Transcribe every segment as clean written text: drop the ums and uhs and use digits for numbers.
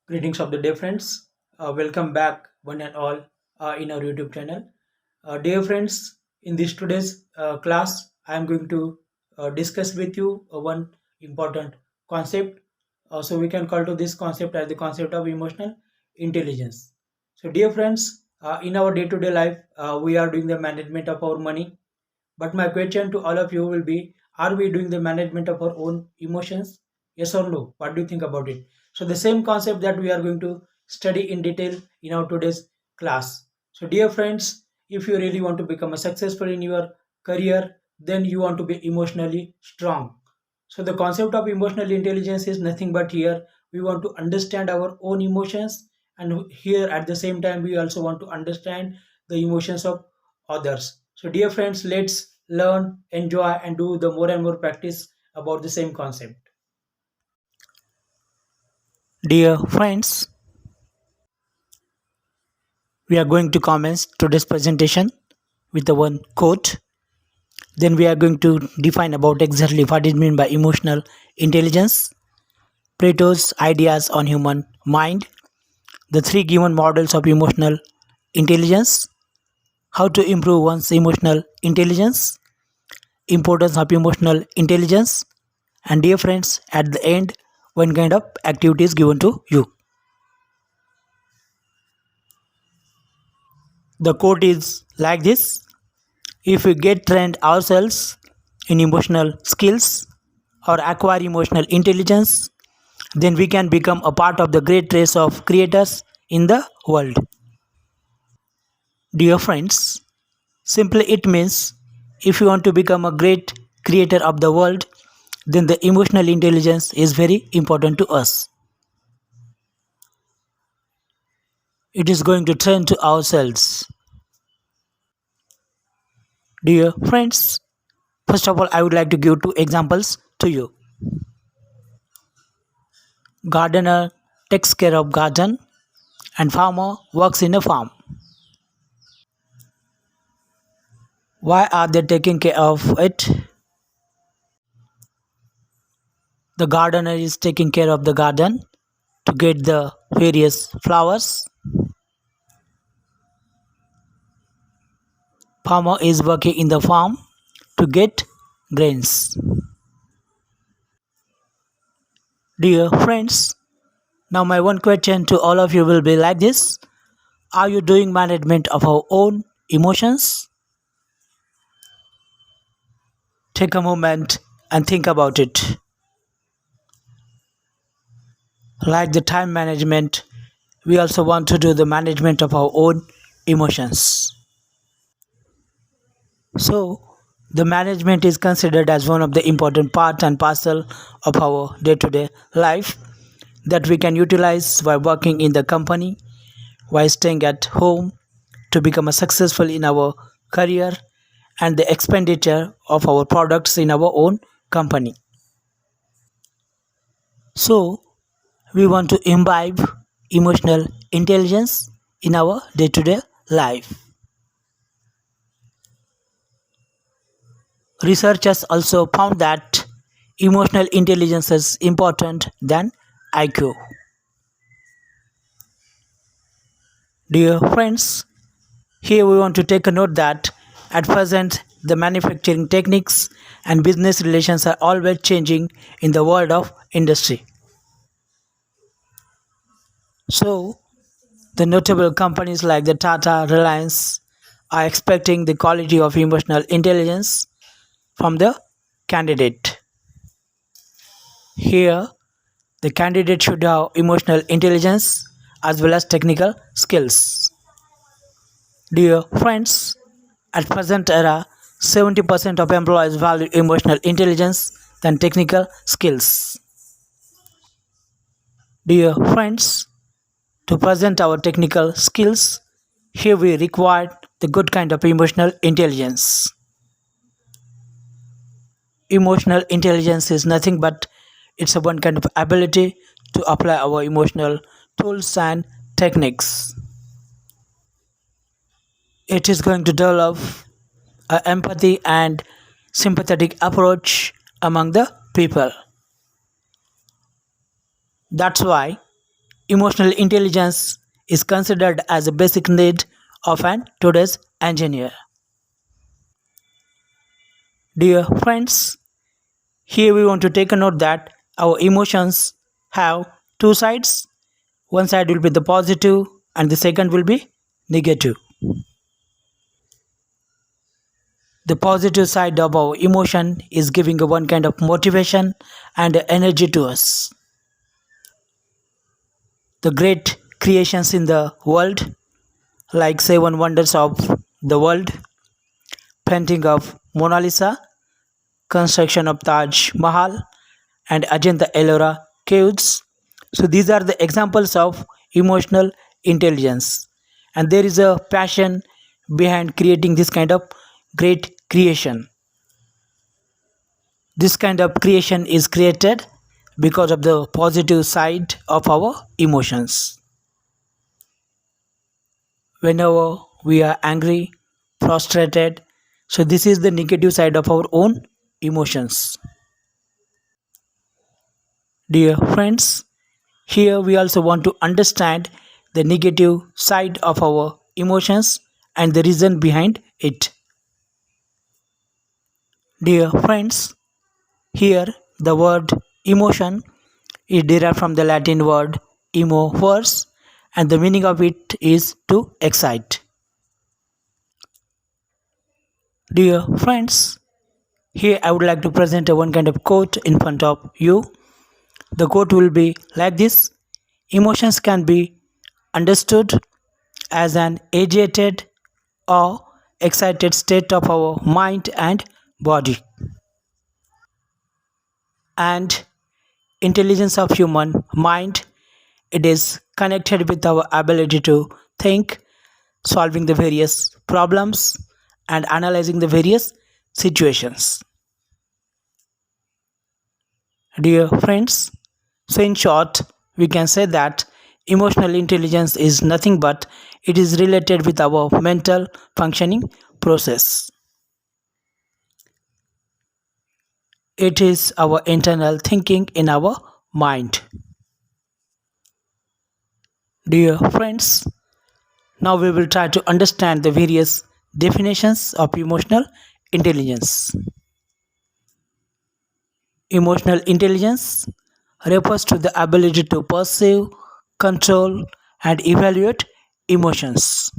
Greetings of the day, friends. Welcome back, one and all, in our YouTube channel. Dear friends, in this today's class, I am going to discuss with you one important concept. So we can call to this concept as the concept of emotional intelligence. So, dear friends, in our day-to-day life, we are doing the management of our money. But my question to all of you will be: are we doing the management of our own emotions? Yes or no? What do you think about it? So, the same concept that we are going to study in detail in our today's class. So, dear friends, if you really want to become a successful in your career, then you want to be emotionally strong. So, the concept of emotional intelligence is nothing but here we want to understand our own emotions, and here at the same time, we also want to understand the emotions of others. So, dear friends, let's learn, enjoy, and do the more and more practice about the same concept. Dear friends, we are going to commence today's presentation with the one quote. Then we are going to define about exactly what it means by emotional intelligence, Plato's ideas on human mind, the three given models of emotional intelligence, how to improve one's emotional intelligence, importance of emotional intelligence, and dear friends, at the end, one kind of activity is given to you. The quote is like this: if we get trained ourselves in emotional skills or acquire emotional intelligence, then we can become a part of the great race of creators in the world. Dear friends, simply it means if you want to become a great creator of the world, then the emotional intelligence is very important to us. It is going to train to ourselves. Dear friends, first of all, I would like to give two examples to you. Gardener takes care of garden and farmer works in a farm. Why are they taking care of it? The gardener is taking care of the garden to get the various flowers. Farmer is working in the farm to get grains. Dear friends, now my one question to all of you will be like this: are you doing management of our own emotions? Take a moment and think about it. Like the time management, we also want to do the management of our own emotions. So, the management is considered as one of the important part and parcel of our day-to-day life that we can utilize while working in the company, while staying at home to become a successful in our career and the expenditure of our products in our own company. So, we want to imbibe emotional intelligence in our day-to-day life. Researchers also found that emotional intelligence is important than IQ. Dear friends, here we want to take a note that at present the manufacturing techniques and business relations are always changing in the world of industry. So, the notable companies like the Tata, Reliance are expecting the quality of emotional intelligence from the candidate. Here, the candidate should have emotional intelligence as well as technical skills. Dear friends, at present era, 70% of employees value emotional intelligence than technical skills. Dear friends, to present our technical skills, here we require the good kind of emotional intelligence. Emotional intelligence is nothing but it's a one kind of ability to apply our emotional tools and techniques. It is going to develop a empathy and sympathetic approach among the people. That's why Emotional intelligence is considered as a basic need of an today's engineer. Dear friends, here we want to take a note that our emotions have two sides. One side will be the positive and the second will be negative. The positive side of our emotion is giving a one kind of motivation and energy to us. The great creations in the world, like seven wonders of the world, painting of Mona Lisa, construction of Taj Mahal, and Ajanta Ellora caves. So these are the examples of emotional intelligence. And there is a passion behind creating this kind of great creation. This kind of creation is created because of the positive side of our emotions. Whenever we are angry, frustrated, so this is the negative side of our own emotions. Dear friends, here we also want to understand the negative side of our emotions and the reason behind it. Dear friends, here the word emotion is derived from the Latin word emo verse, and the meaning of it is to excite. Dear friends, here I would like to present a one kind of quote in front of you. The quote will be like this: emotions can be understood as an agitated or excited state of our mind and body. And intelligence of human mind, it is connected with our ability to think, solving the various problems and analyzing the various situations. Dear friends, so in short, we can say that emotional intelligence is nothing but it is related with our mental functioning process. It is our internal thinking in our mind. Dear friends, now we will try to understand the various definitions of emotional intelligence. Emotional intelligence refers to the ability to perceive, control, and evaluate emotions.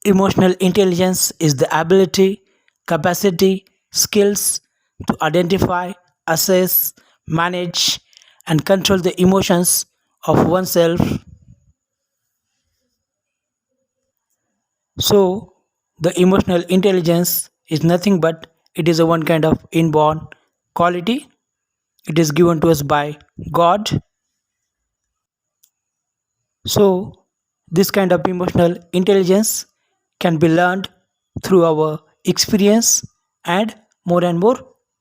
Emotional intelligence is the ability, capacity, skills to identify, assess, manage, and control the emotions of oneself. So, the emotional intelligence is nothing but it is a one kind of inborn quality. It is given to us by God. So, this kind of emotional intelligence can be learned through our experience and more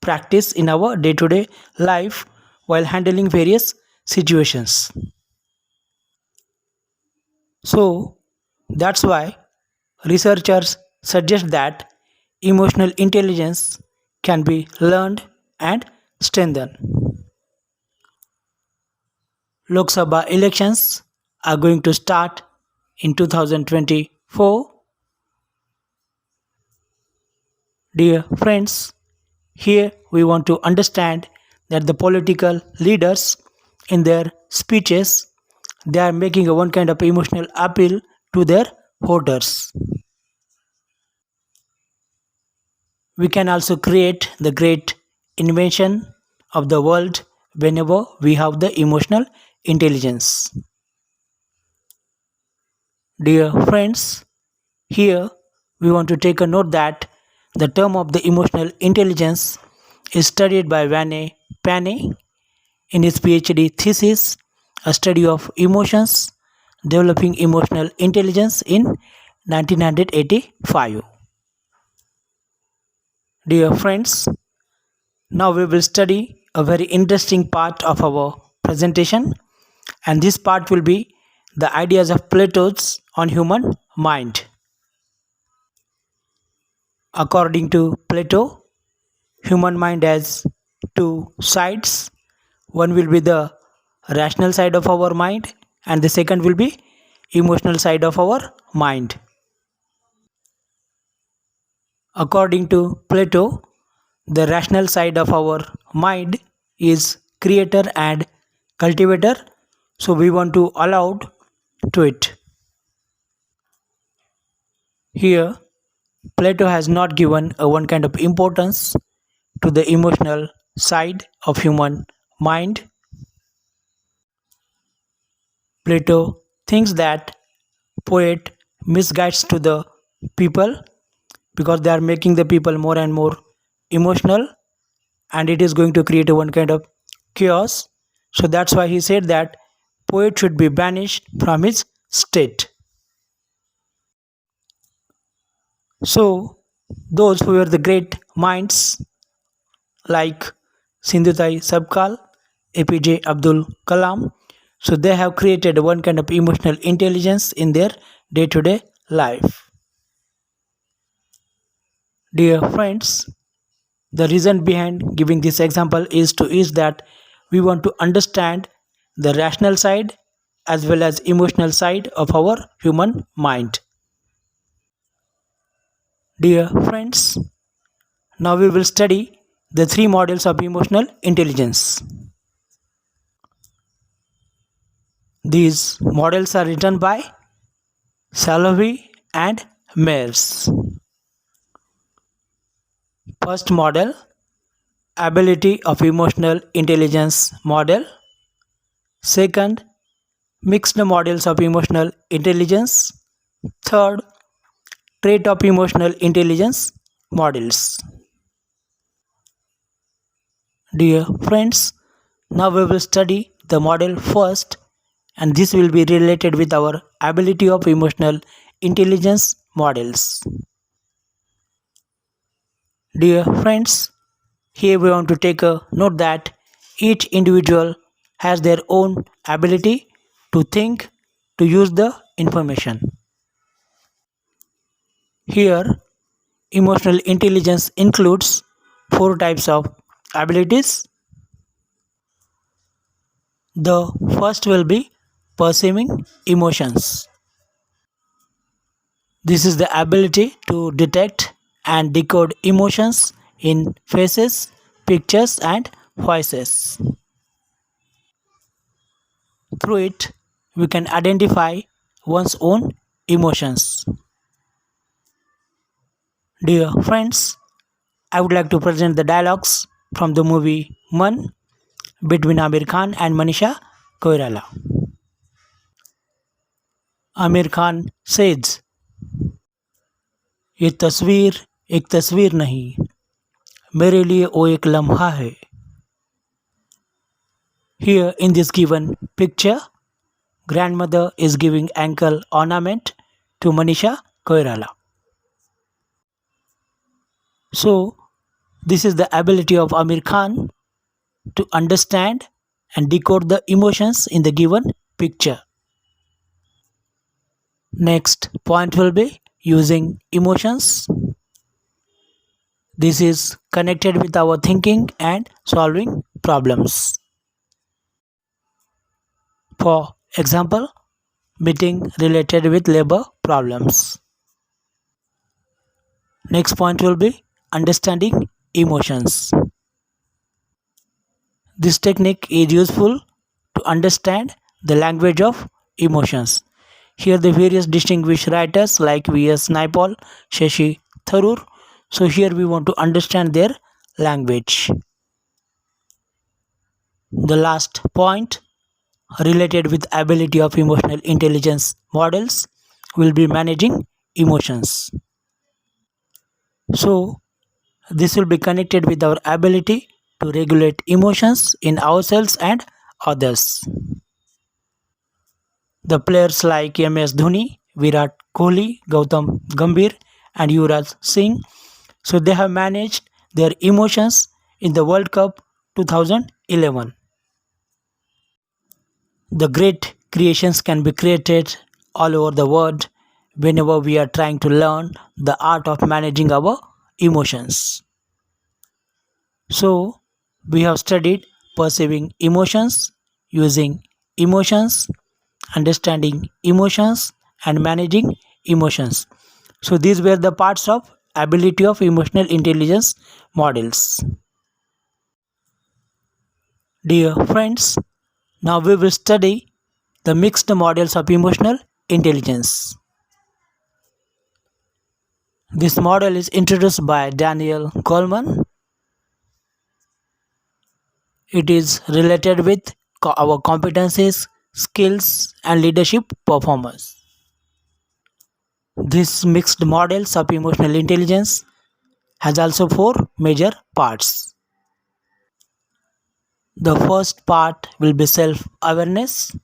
practice in our day to day life while handling various situations. So, that's why researchers suggest that emotional intelligence can be learned and strengthened. Lok Sabha elections are going to start in 2024. Dear friends, here we want to understand that the political leaders in their speeches they are making a one kind of emotional appeal to their voters. We can also create the great invention of the world whenever we have the emotional intelligence. Dear friends, here we want to take a note that the term of the emotional intelligence is studied by Vane Pane in his PhD thesis, a study of emotions, developing emotional intelligence in 1985. Dear friends, now we will study a very interesting part of our presentation, and this part will be the ideas of Plato's on human mind. According to Plato, human mind has two sides. One will be the rational side of our mind, and the second will be emotional side of our mind. According to Plato, the rational side of our mind is creator and cultivator, so we want to allow to it. Here, Plato has not given a one kind of importance to the emotional side of human mind. Plato thinks that poet misguides to the people because they are making the people more and more emotional, and it is going to create a one kind of chaos. So that's why he said that poet should be banished from his state. So those who were the great minds like Sindhutai Sabkal, APJ Abdul Kalam, so they have created one kind of emotional intelligence in their day-to-day life. Dear friends, the reason behind giving this example is that we want to understand the rational side as well as emotional side of our human mind. Dear friends, now we will study the three models of emotional intelligence. These models are written by Salovey and Mayers. First model, ability of emotional intelligence model. Second, mixed models of emotional intelligence. Third, trait of emotional intelligence models. Dear friends, now we will study the model first, and this will be related with our ability of emotional intelligence models. Dear friends, here we want to take a note that each individual has their own ability to think, to use the information. Here, emotional intelligence includes four types of abilities. The first will be perceiving emotions. This is the ability to detect and decode emotions in faces, pictures, and voices. Through it, we can identify one's own emotions. Dear friends, I would like to present the dialogues from the movie Man between Amir Khan and Manisha Koirala. Amir Khan says, ये तस्वीर एक तस्वीर नहीं, मेरे लिए वो एक लम्हा है. Here in this given picture, grandmother is giving ankle ornament to Manisha Koirala. So, this is the ability of Amir Khan to understand and decode the emotions in the given picture. Next point will be using emotions. This is connected with our thinking and solving problems. For example, meeting related with labor problems. Next point will be understanding emotions. This technique is useful to understand the language of emotions. Here the various distinguished writers like V.S. Naipaul, Shashi Tharoor. So here we want to understand their language. The last point related with ability of emotional intelligence models will be managing emotions. So this will be connected with our ability to regulate emotions in ourselves and others. The players like MS Dhoni, Virat Kohli, Gautam Gambhir, and Yuvraj Singh, so they have managed their emotions in the World Cup 2011. The great creations can be created all over the world whenever we are trying to learn the art of managing our emotions. So, we have studied perceiving emotions, using emotions, understanding emotions, and managing emotions. So these were the parts of ability of emotional intelligence models. Dear friends, now we will study the mixed models of emotional intelligence. This model is introduced by Daniel Goleman. It is related with our competencies, skills, and leadership performance. This mixed models of emotional intelligence has also four major parts. The first part will be self awareness.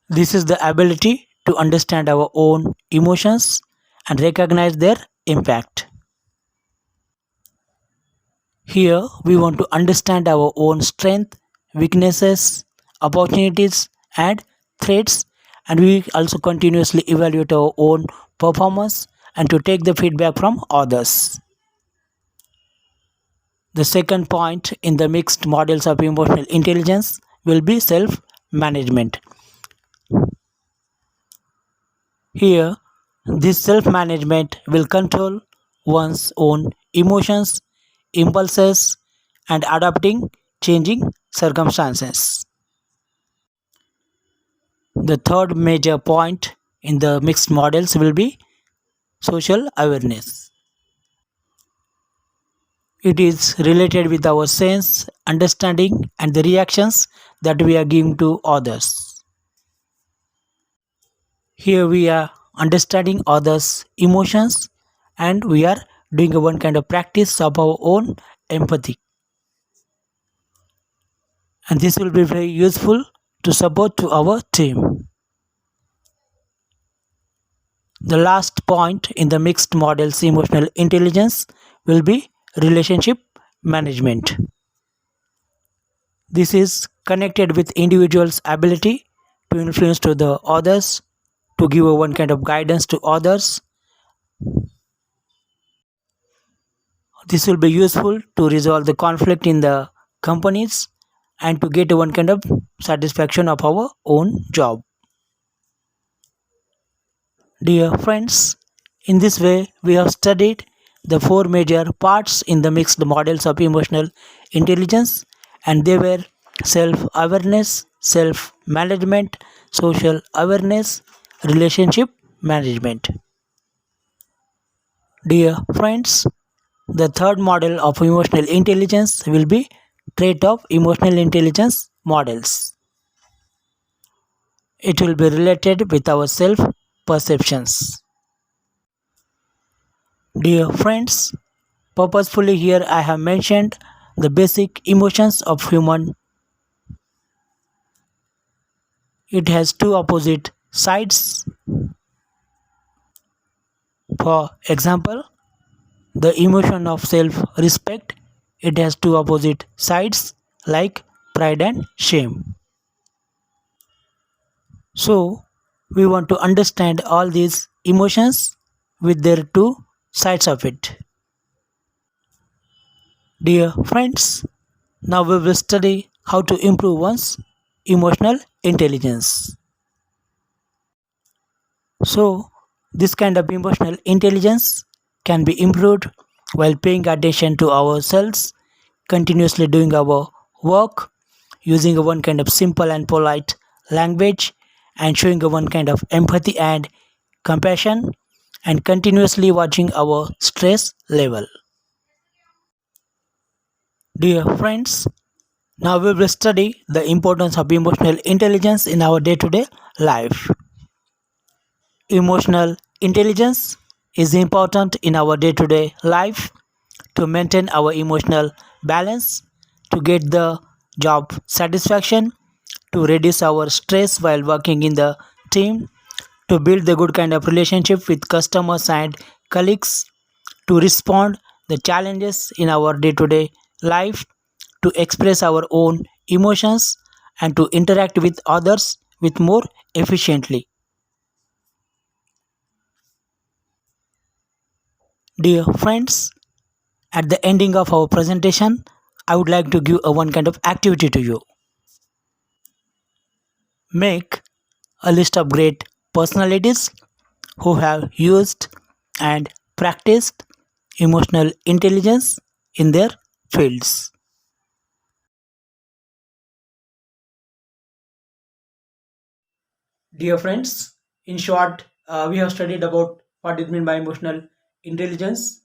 This is the ability to understand our own emotions and recognize their impact. Here, we want to understand our own strength, weaknesses, opportunities, and threats, and we also continuously evaluate our own performance and to take the feedback from others. The second point in the mixed models of emotional intelligence will be self management. Here, this self management will control one's own emotions, impulses, and adapting changing circumstances. The third major point in the mixed models will be social awareness. It is related with our sense, understanding, and the reactions that we are giving to others. Here we are understanding others' emotions and we are doing a one kind of practice of our own empathy. And this will be very useful to support to our team. The last point in the mixed models emotional intelligence will be relationship management. This is connected with individuals' ability to influence to the others, to give a one kind of guidance to others. This will be useful to resolve the conflict in the companies and to get one kind of satisfaction of our own job. Dear friends, in this way we have studied the four major parts in the mixed models of emotional intelligence and they were self awareness, self management, social awareness, relationship management. Dear friends, the third model of emotional intelligence will be trait of emotional intelligence models. It will be related with our self perceptions. Dear friends, purposefully here I have mentioned the basic emotions of human. It has two opposite sides. For example, the emotion of self-respect, it has two opposite sides like pride and shame. So, we want to understand all these emotions with their two sides of it. Dear friends, now we will study how to improve one's emotional intelligence. So, this kind of emotional intelligence can be improved while paying attention to ourselves, continuously doing our work, using a one kind of simple and polite language, and showing a one kind of empathy and compassion, and continuously watching our stress level. Dear friends, now we will study the importance of emotional intelligence in our day to day life. Emotional intelligence is important in our day to day life to maintain our emotional balance, to get the job satisfaction, to reduce our stress while working in the team, to build the good kind of relationship with customers and colleagues, to respond the challenges in our day to day life, to express our own emotions and to interact with others with more efficiently. Dear friends, at the ending of our presentation, I would like to give a one kind of activity to you. Make a list of great personalities who have used and practiced emotional intelligence in their fields. Dear friends, in short, we have studied about what it means by emotional intelligence,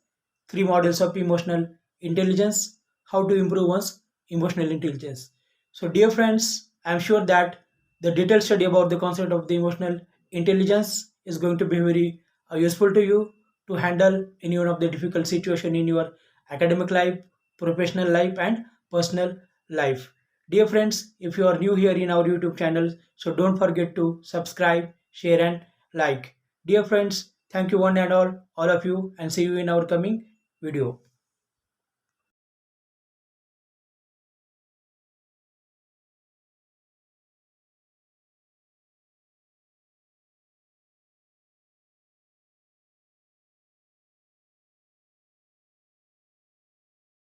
three models of emotional intelligence, how to improve one's emotional intelligence. So, dear friends, I am sure that the detailed study about the concept of the emotional intelligence is going to be very useful to you to handle any one of the difficult situation in your academic life, professional life, and personal life. Dear friends, if you are new here in our YouTube channel, so don't forget to subscribe, share, and like. Dear friends, thank you one and all of you, and see you in our coming video.